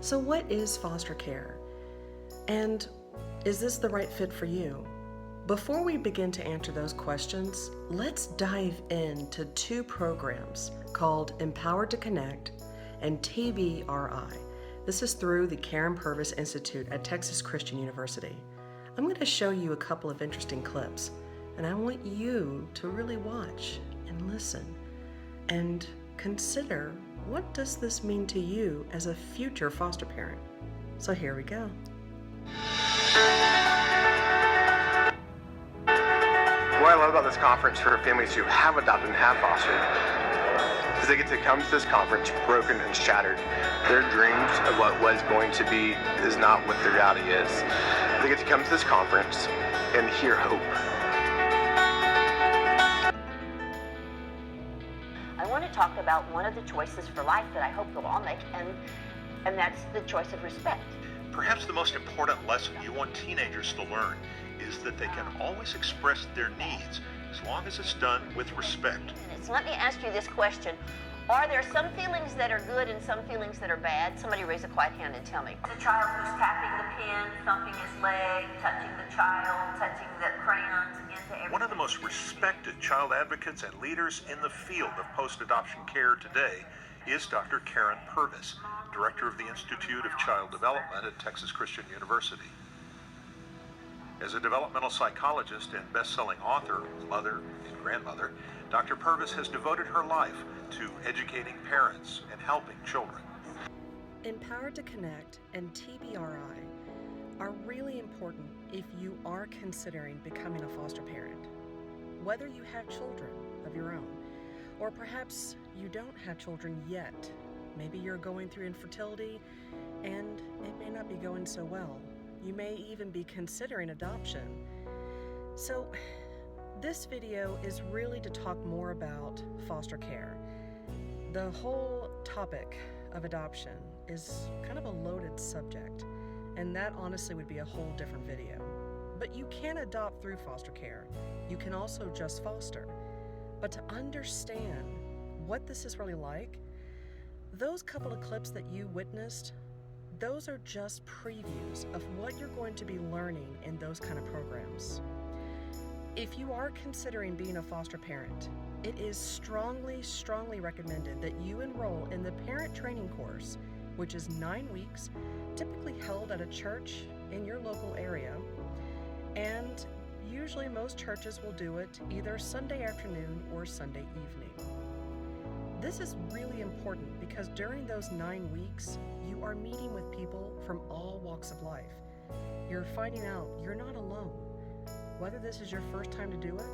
So what is foster care? And is this the right fit for you? Before we begin to answer those questions, let's dive into two programs called Empowered to Connect and TBRI. This is through the Karen Purvis Institute at Texas Christian University. I'm going to show you a couple of interesting clips, and I want you to really watch and listen and consider, what does this mean to you as a future foster parent? So here we go. What I love about this conference for families who have adopted and have fostered is they get to come to this conference broken and shattered. Their dreams of what was going to be is not what the reality is. They get to come to this conference and hear hope. I want to talk about one of the choices for life that I hope we'll all make, and that's the choice of respect. Perhaps the most important lesson you want teenagers to learn is that they can always express their needs as long as it's done with respect. So let me ask you this question. Are there some feelings that are good and some feelings that are bad? Somebody raise a quiet hand and tell me. The child who's tapping the pen, thumping his leg, touching the child, touching the crayons into everything. One of the most respected child advocates and leaders in the field of post-adoption care today is Dr. Karen Purvis, Director of the Institute of Child Development at Texas Christian University. As a developmental psychologist and best-selling author, mother, and grandmother, Dr. Purvis has devoted her life to educating parents and helping children. Empowered to Connect and TBRI are really important if you are considering becoming a foster parent. Whether you have children of your own, or perhaps you don't have children yet. Maybe you're going through infertility and it may not be going so well. You may even be considering adoption. So this video is really to talk more about foster care. The whole topic of adoption is kind of a loaded subject, and that honestly would be a whole different video. But you can adopt through foster care. You can also just foster. But to understand what this is really like, those couple of clips that you witnessed, those are just previews of what you're going to be learning in those kind of programs. If you are considering being a foster parent, it is strongly recommended that you enroll in the parent training course, which is 9 weeks, typically held at a church in your local area. And usually most churches will do it either Sunday afternoon or Sunday evening. This is really important because during those 9 weeks, you are meeting with people from all walks of life. You're finding out you're not alone. Whether this is your first time to do it,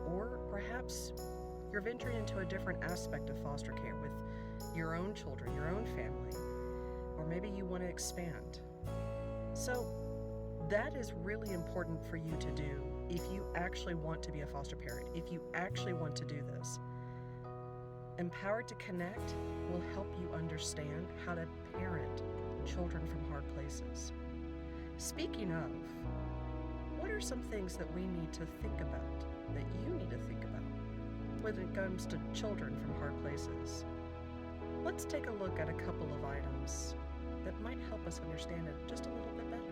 or perhaps you're venturing into a different aspect of foster care with your own children, your own family, or maybe you want to expand. So that is really important for you to do if you actually want to be a foster parent, if you actually want to do this. Empowered to Connect will help you understand how to parent children from hard places. Speaking of, what are some things that we need to think about, that you need to think about, when it comes to children from hard places? Let's take a look at a couple of items that might help us understand it just a little bit better.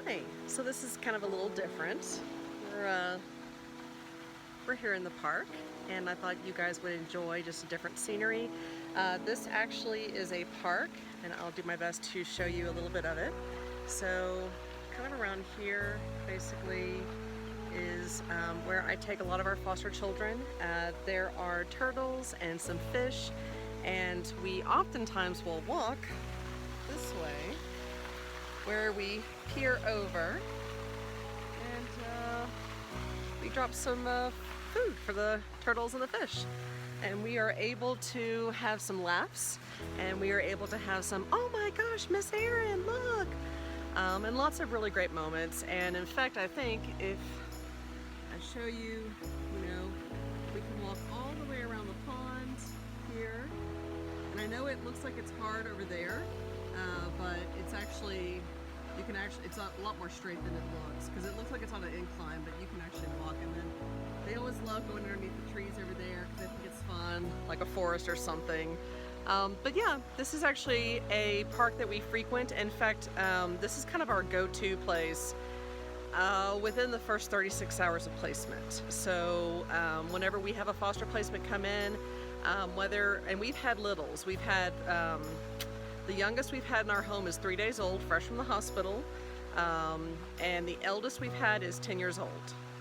Hi, so this is kind of a little different. We're here in the park, and I thought you guys would enjoy just a different scenery. This actually is a park, and I'll do my best to show you a little bit of it. So kind of around here basically is where I take a lot of our foster children. There are turtles and some fish, and we oftentimes will walk this way where we peer over, and we drop some food for the turtles and the fish, and we are able to have some laughs, and we are able to have some, oh my gosh, Miss Erin, look, and lots of really great moments. And in fact, I think if I show you, we can walk all the way around the pond here, and I know it looks like it's hard over there, but it's actually, it's a lot more straight than it looks, because it looks like it's on an incline, but you can actually walk. And then they always love going underneath the trees over there because they think it's fun, like a forest or something. But yeah, this is actually a park that we frequent. In fact, this is kind of our go-to place within the first 36 hours of placement. So whenever we have a foster placement come in, and we've had littles, we've had the youngest we've had in our home is 3 days old, fresh from the hospital, and the eldest we've had is 10 years old.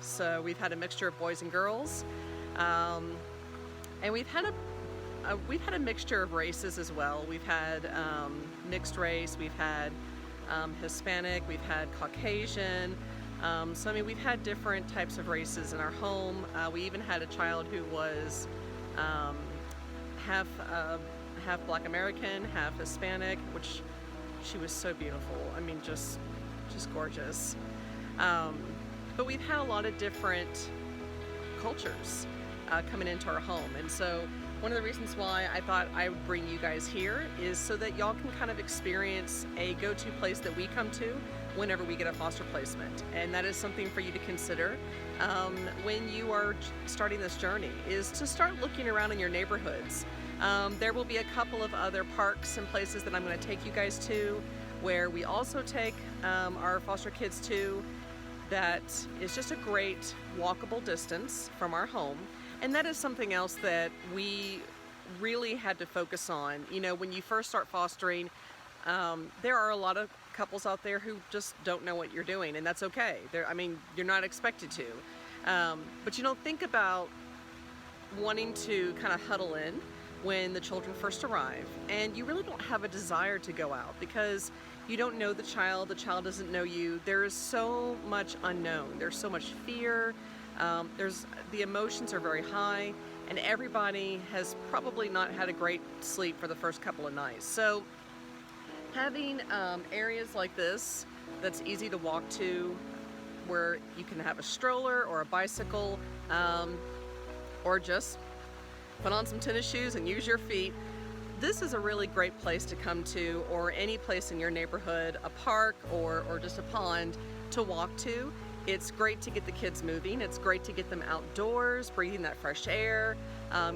So we've had a mixture of boys and girls, and we've had a mixture of races as well. We've had mixed race, we've had Hispanic, we've had Caucasian. So I mean, we've had different types of races in our home. We even had a child who was half Black American, half Hispanic, which she was so beautiful. I mean, just gorgeous. But we've had a lot of different cultures coming into our home, and so one of the reasons why I thought I would bring you guys here is so that y'all can kind of experience a go-to place that we come to whenever we get a foster placement. And that is something for you to consider when you are starting this journey, is to start looking around in your neighborhoods. There will be a couple of other parks and places that I'm going to take you guys to, where we also take our foster kids to, that is just a great walkable distance from our home. And that is something else that we really had to focus on. When you first start fostering, there are a lot of couples out there who just don't know what you're doing, and that's okay. You're not expected to. But think about wanting to kind of huddle in when the children first arrive, and you really don't have a desire to go out because you don't know the child doesn't know you. There is so much unknown. There's so much fear. The emotions are very high, and everybody has probably not had a great sleep for the first couple of nights. So having areas like this that's easy to walk to, where you can have a stroller or a bicycle, or just put on some tennis shoes and use your feet, this is a really great place to come to, or any place in your neighborhood, a park or just a pond to walk to. It's great to get the kids moving. It's great to get them outdoors, breathing that fresh air,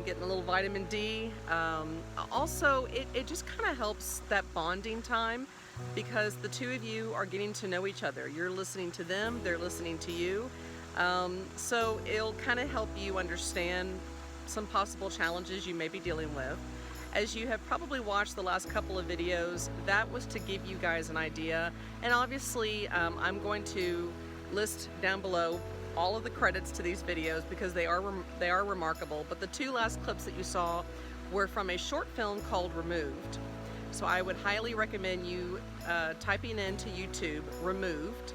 getting a little vitamin D. Also, it just kind of helps that bonding time, because the two of you are getting to know each other. You're listening to them, they're listening to you. So it'll kind of help you understand some possible challenges you may be dealing with. As you have probably watched the last couple of videos, that was to give you guys an idea. And obviously, I'm going to list down below all of the credits to these videos because they are remarkable. But the two last clips that you saw were from a short film called Removed. So I would highly recommend you typing into YouTube Removed.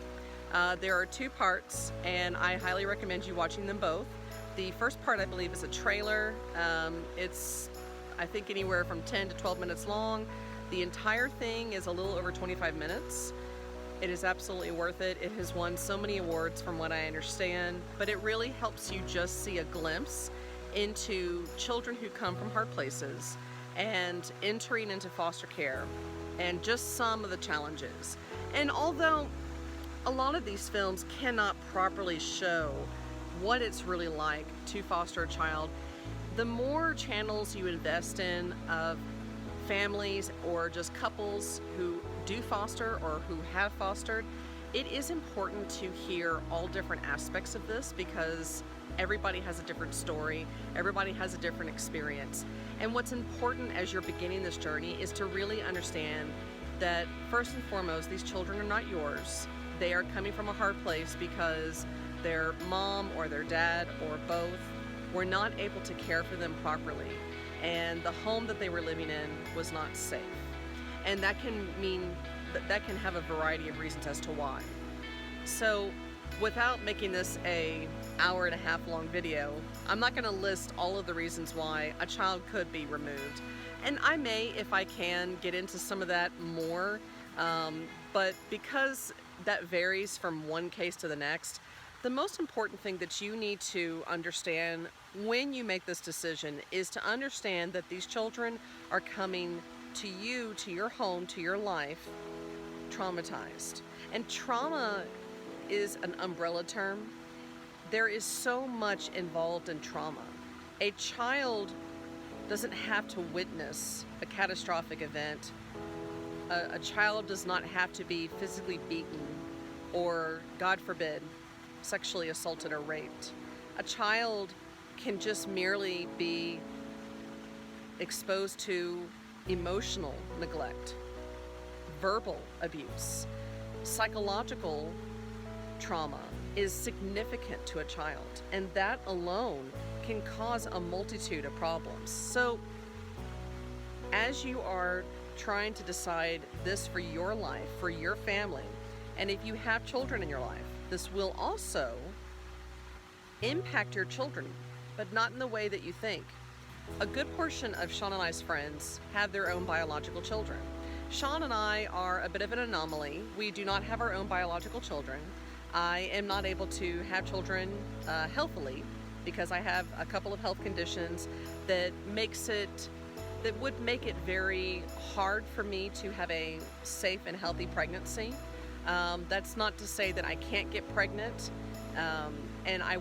There are 2 parts, and I highly recommend you watching them both. The first part, I believe, is a trailer. It's, I think, anywhere from 10 to 12 minutes long. The entire thing is a little over 25 minutes. It is absolutely worth it. It has won so many awards from what I understand, but it really helps you just see a glimpse into children who come from hard places and entering into foster care, and just some of the challenges. And although a lot of these films cannot properly show what it's really like to foster a child, the more channels you invest in of families or just couples who do foster or who have fostered, it is important to hear all different aspects of this because everybody has a different story, everybody has a different experience. And what's important as you're beginning this journey is to really understand that first and foremost, these children are not yours. They are coming from a hard place because their mom or their dad or both were not able to care for them properly, and the home that they were living in was not safe. And that can mean that can have a variety of reasons as to why. So without making this a hour-and-a-half long video, I'm not going to list all of the reasons why a child could be removed. And I may, if I can, get into some of that more, but because that varies from one case to the next, the most important thing that you need to understand when you make this decision is to understand that these children are coming to you, to your home, to your life, traumatized. And trauma is an umbrella term. There is so much involved in trauma. A child doesn't have to witness a catastrophic event. A child does not have to be physically beaten or, God forbid, sexually assaulted or raped. A child can just merely be exposed to emotional neglect, verbal abuse, psychological trauma is significant to a child, and that alone can cause a multitude of problems. So as you are trying to decide this for your life, for your family, and if you have children in your life, this will also impact your children, but not in the way that you think. A good portion of Sean and I's friends have their own biological children. Sean and I are a bit of an anomaly. We do not have our own biological children. I am not able to have children healthily because I have a couple of health conditions that would make it very hard for me to have a safe and healthy pregnancy. That's not to say that I can't get pregnant. And I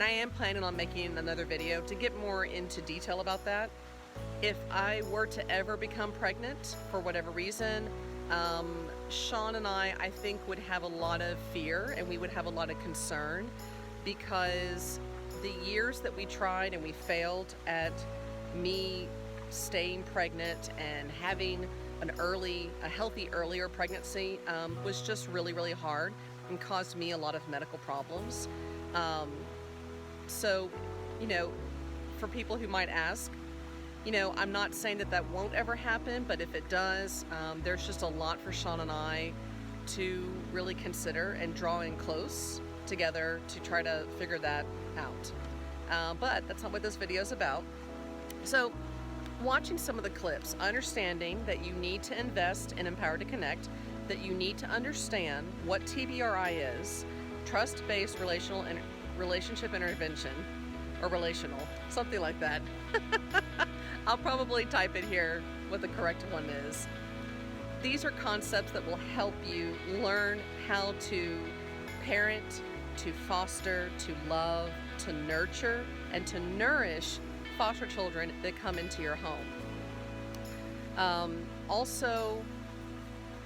am planning on making another video to get more into detail about that. If I were to ever become pregnant for whatever reason, Sean and I think would have a lot of fear and we would have a lot of concern because the years that we tried and we failed at me staying pregnant and having a healthy earlier pregnancy was just really, really hard and caused me a lot of medical problems. So, for people who might ask, I'm not saying that won't ever happen, but if it does, there's just a lot for Sean and I to really consider and draw in close together to try to figure that out. But that's not what this video is about. So, watching some of the clips, understanding that you need to invest in Empowered to Connect, that you need to understand what TBRI is, trust-based relationship intervention, or relational, something like that. I'll probably type it here what the correct one is. These are concepts that will help you learn how to parent, to foster, to love, to nurture, and to nourish foster children that come into your home. Also,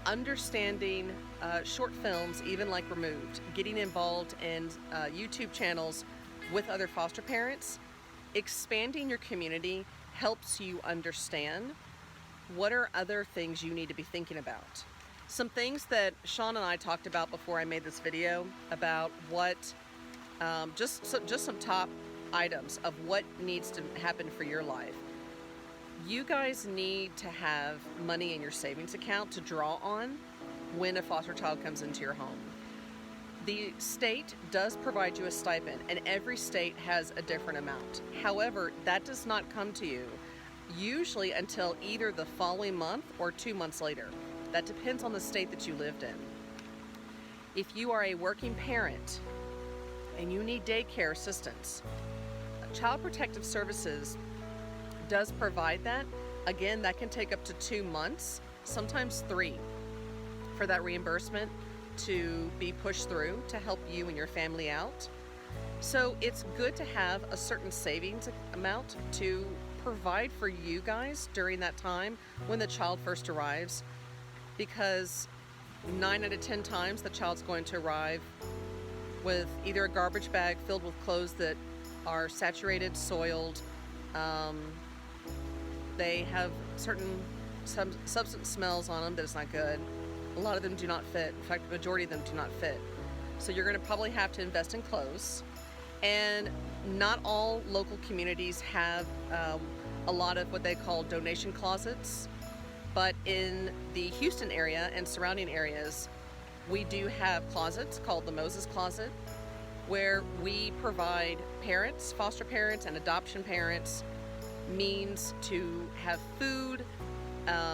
understanding short films, even like Removed, getting involved in YouTube channels with other foster parents, expanding your community helps you understand what are other things you need to be thinking about. Some things that Sean and I talked about before I made this video about what, just some top items of what needs to happen for your life. You guys need to have money in your savings account to draw on when a foster child comes into your home. The state does provide you a stipend, and every state has a different amount. However, that does not come to you usually until either the following month or 2 months later. That depends on the state that you lived in. If you are a working parent and you need daycare assistance, Child Protective Services does provide that. Again, that can take up to 2 months, sometimes 3, for that reimbursement to be pushed through to help you and your family out. So it's good to have a certain savings amount to provide for you guys during that time when the child first arrives, because 9 out of 10 times the child's going to arrive with either a garbage bag filled with clothes that are saturated, soiled. They have certain substance smells on them that is not good. A lot of them do not fit. In fact, the majority of them do not fit. So you're going to probably have to invest in clothes. And not all local communities have a lot of what they call donation closets. But in the Houston area and surrounding areas, we do have closets called the Moses Closet, where we provide parents, foster parents, and adoption parents means to have food,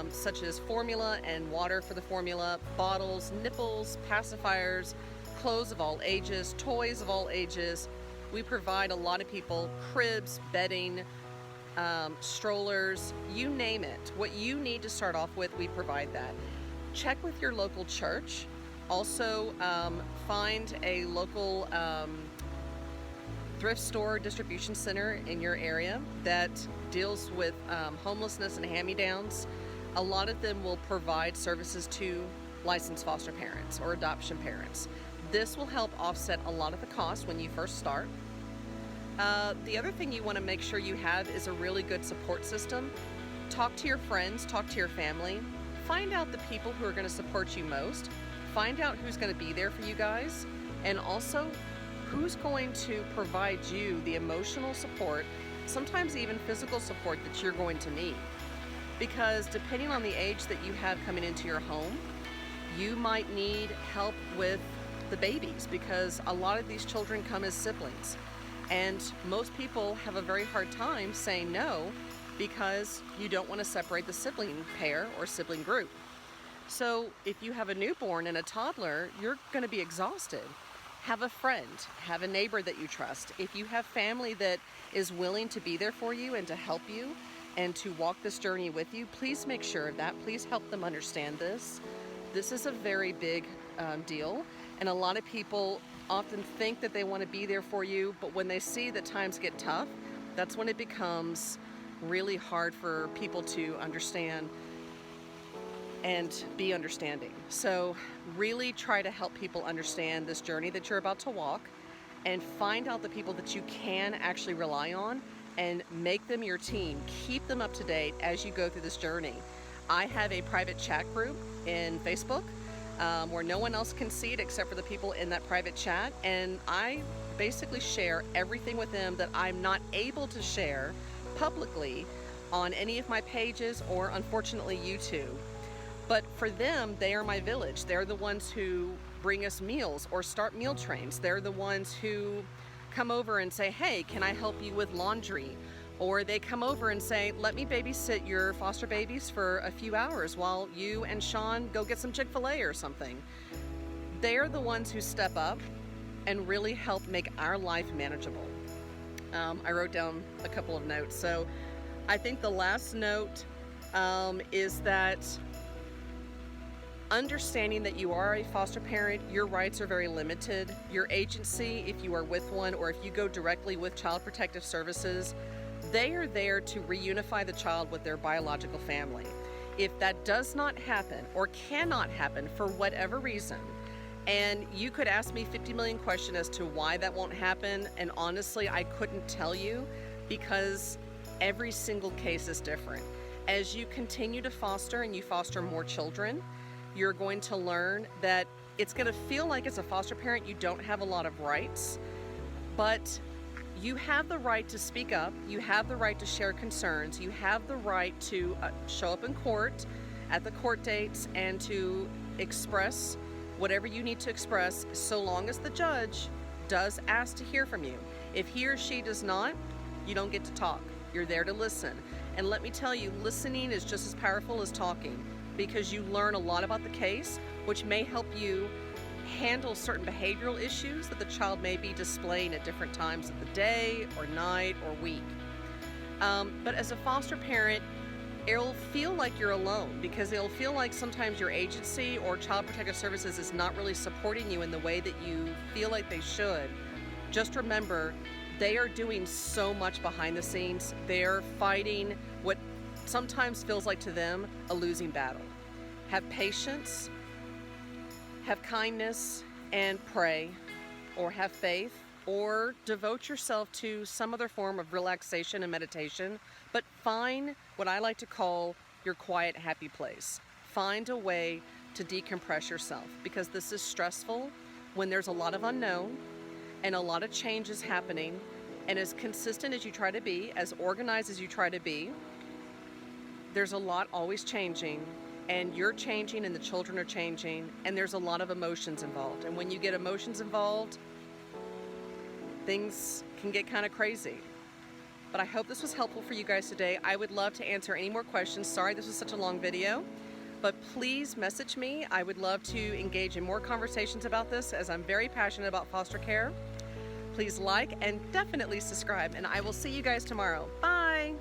such as formula and water for the formula, bottles, nipples, pacifiers, clothes of all ages, toys of all ages. We provide a lot of people cribs, bedding, strollers, you name it. What you need to start off with, we provide that. Check with your local church. Also, find a local thrift store distribution center in your area that deals with homelessness and hand-me-downs. A lot of them will provide services to licensed foster parents or adoption parents. This will help offset a lot of the cost when you first start. The other thing you want to make sure you have is a really good support system. Talk to your friends, talk to your family, find out the people who are going to support you most, find out who's going to be there for you guys, and also who's going to provide you the emotional support, sometimes even physical support that you're going to need. Because depending on the age that you have coming into your home, you might need help with the babies, because a lot of these children come as siblings. And most people have a very hard time saying no because you don't want to separate the sibling pair or sibling group. So if you have a newborn and a toddler, you're going to be exhausted. Have a friend, have a neighbor that you trust. If you have family that is willing to be there for you and to help you and to walk this journey with you, please make sure of that. Please help them understand this. This is a very big deal, and a lot of people often think that they want to be there for you, but when they see that times get tough, that's when it becomes really hard for people to understand and be understanding. So really try to help people understand this journey that you're about to walk, and find out the people that you can actually rely on and make them your team. Keep them up to date as you go through this journey. I have a private chat group in Facebook where no one else can see it except for the people in that private chat, and I basically share everything with them that I'm not able to share publicly on any of my pages or unfortunately YouTube. But for them, they are my village. They're the ones who bring us meals or start meal trains. They're the ones who come over and say, hey, can I help you with laundry? Or they come over and say, let me babysit your foster babies for a few hours while you and Sean go get some Chick-fil-A or something. They're the ones who step up and really help make our life manageable. I wrote down a couple of notes. So I think the last note is that understanding that you are a foster parent, your rights are very limited. Your agency, if you are with one or if you go directly with Child Protective Services, they are there to reunify the child with their biological family. If that does not happen or cannot happen for whatever reason, and you could ask me 50 million questions as to why that won't happen, and honestly, I couldn't tell you because every single case is different. As you continue to foster and you foster more children, you're going to learn that it's going to feel like as a foster parent you don't have a lot of rights, but you have the right to speak up, you have the right to share concerns, you have the right to show up in court at the court dates and to express whatever you need to express, so long as the judge does ask to hear from you. If he or she does not, you don't get to talk. You're there to listen. And let me tell you, listening is just as powerful as talking, because you learn a lot about the case, which may help you handle certain behavioral issues that the child may be displaying at different times of the day or night or week. But as a foster parent, it'll feel like you're alone, because it'll feel like sometimes your agency or Child Protective Services is not really supporting you in the way that you feel like they should. Just remember, they are doing so much behind the scenes. They're fighting what sometimes feels like to them a losing battle. Have patience. have kindness and pray, or have faith, or devote yourself to some other form of relaxation and meditation, but find what I like to call your quiet, happy place. Find a way to decompress yourself, because this is stressful when there's a lot of unknown and a lot of changes happening. And as consistent as you try to be, as organized as you try to be, there's a lot always changing, and you're changing and the children are changing, and there's a lot of emotions involved. And when you get emotions involved, things can get kind of crazy. But I hope this was helpful for you guys today. I would love to answer any more questions. Sorry this was such a long video, but please message me. I would love to engage in more conversations about this, as I'm very passionate about foster care. Please like and definitely subscribe, and I will see you guys tomorrow. Bye.